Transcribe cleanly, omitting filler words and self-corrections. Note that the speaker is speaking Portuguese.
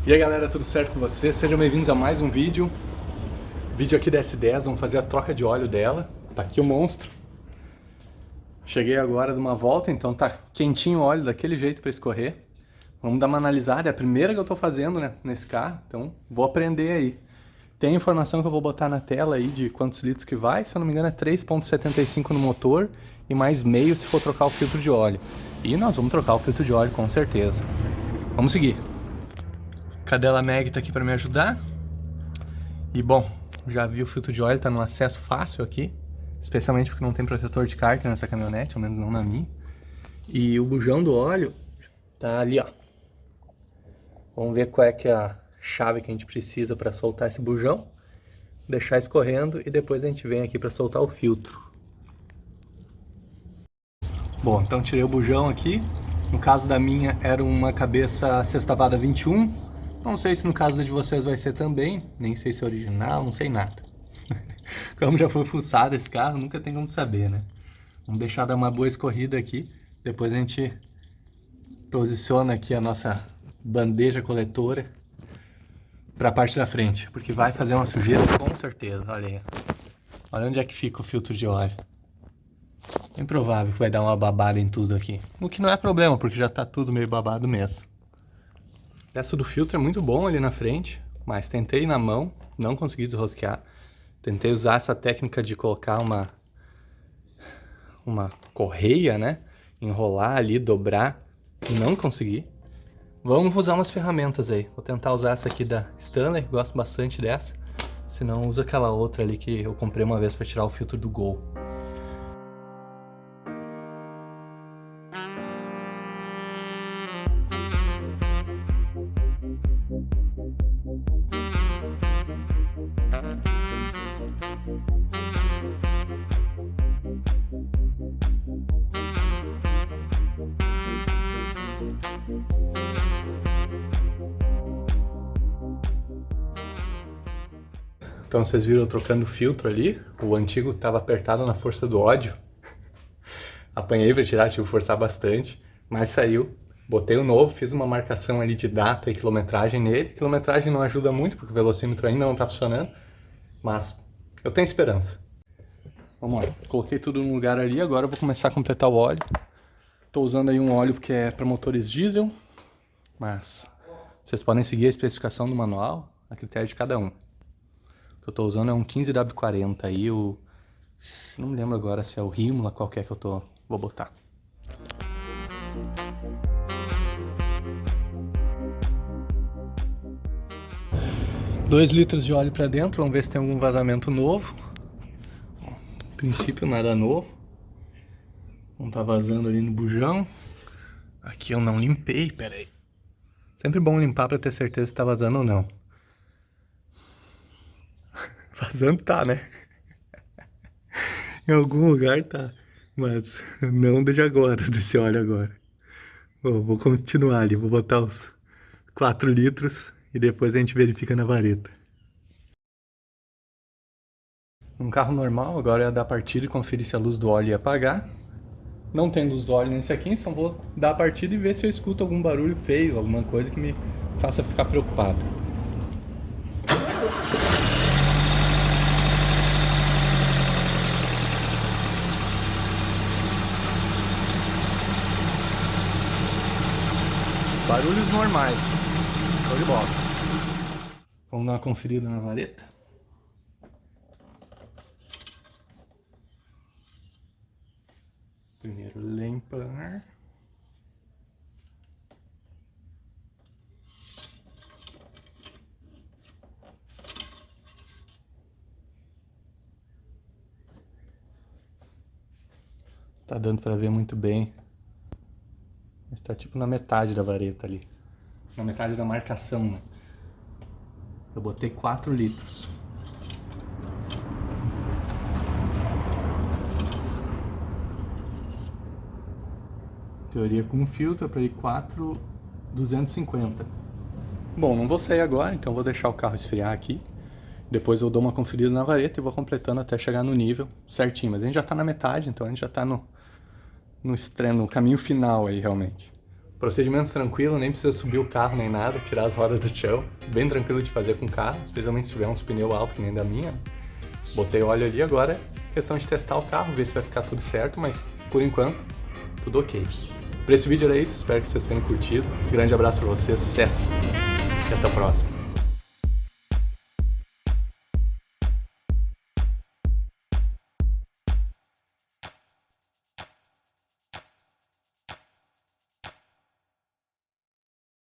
E aí galera, tudo certo com vocês? Sejam bem-vindos a mais um vídeo. Vídeo aqui da S10, vamos fazer a troca de óleo dela. Tá aqui o monstro. Cheguei agora de uma volta, então tá quentinho o óleo daquele jeito para escorrer. Vamos dar uma analisada, é a primeira que eu tô fazendo, né, nesse carro, então vou aprender aí. Tem informação que eu vou botar na tela aí de quantos litros que vai, se eu não me engano é 3,75 no motor e mais meio se for trocar o filtro de óleo. E nós vamos trocar o filtro de óleo com certeza. Vamos seguir. Cadela Mag tá aqui para me ajudar. E bom, já vi o filtro de óleo, tá no acesso fácil aqui. Especialmente porque não tem protetor de cárter nessa caminhonete, ao menos não na minha. E o bujão do óleo tá ali, ó. Vamos ver qual é que é a chave que a gente precisa para soltar esse bujão. Deixar escorrendo e depois a gente vem aqui para soltar o filtro. Bom, então tirei o bujão aqui. No caso da minha era uma cabeça sextavada 21. Não sei se no caso de vocês vai ser também, nem sei se é original, não sei nada. Como já foi fuçado esse carro, nunca tem como saber, né? Vamos deixar dar uma boa escorrida aqui, depois a gente posiciona aqui a nossa bandeja coletora para a parte da frente, porque vai fazer uma sujeira com certeza, olha aí. Olha onde é que fica o filtro de óleo. É improvável que vai dar uma babada em tudo aqui, o que não é problema, porque já tá tudo meio babado mesmo. O teste do filtro é muito bom ali na frente, mas tentei na mão, não consegui desrosquear. Tentei usar essa técnica de colocar uma correia, né? Enrolar ali, dobrar, não consegui. Vamos usar umas ferramentas aí. Vou tentar usar essa aqui da Stanley, gosto bastante dessa. Se não, usa aquela outra ali que eu comprei uma vez para tirar o filtro do Gol. Então vocês viram eu trocando o filtro ali, o antigo estava apertado na força do ódio. Apanhei para tirar, tive que forçar bastante, mas saiu. Botei o novo, fiz uma marcação ali de data e quilometragem nele. Quilometragem não ajuda muito porque o velocímetro ainda não está funcionando, mas eu tenho esperança. Vamos lá, coloquei tudo no lugar ali, agora eu vou começar a completar o óleo. Estou usando aí um óleo que é para motores diesel, mas vocês podem seguir a especificação do manual, a critério de cada um. O que eu estou usando é um 15W40 aí, não me lembro agora se é o Rímola, qual que é que eu vou botar. Dois litros de óleo para dentro, vamos ver se tem algum vazamento novo. No princípio nada novo. Não tá vazando ali no bujão. Aqui eu não limpei, peraí. Sempre bom limpar para ter certeza se tá vazando ou não. Vazando tá, né? Em algum lugar tá, mas não desde agora, desse óleo agora. Bom, vou continuar ali, vou botar os 4 litros e depois a gente verifica na vareta. Um carro normal, agora é dar partida e conferir se a luz do óleo ia apagar. Não tem luz do óleo nesse aqui, só vou dar a partida e ver se eu escuto algum barulho feio, alguma coisa que me faça ficar preocupado. Barulhos normais. Show de bola. Vamos dar uma conferida na vareta. Primeiro limpar. Tá dando pra ver muito bem. Mas tá tipo na metade da vareta ali. Na metade da marcação, né? Eu botei 4 litros. Teoria com filtro para ir 4,250. Bom, não vou sair agora, então vou deixar o carro esfriar aqui. Depois eu dou uma conferida na vareta e vou completando até chegar no nível certinho. Mas a gente já tá na metade, então a gente já tá no caminho final aí, realmente. Procedimento tranquilo, nem precisa subir o carro nem nada, tirar as rodas do chão. Bem tranquilo de fazer com o carro, especialmente se tiver uns pneus altos que nem da minha. Botei óleo ali, agora é questão de testar o carro, ver se vai ficar tudo certo, mas por enquanto, tudo ok. Para esse vídeo era isso, espero que vocês tenham curtido. Grande abraço para vocês, sucesso e até o próximo.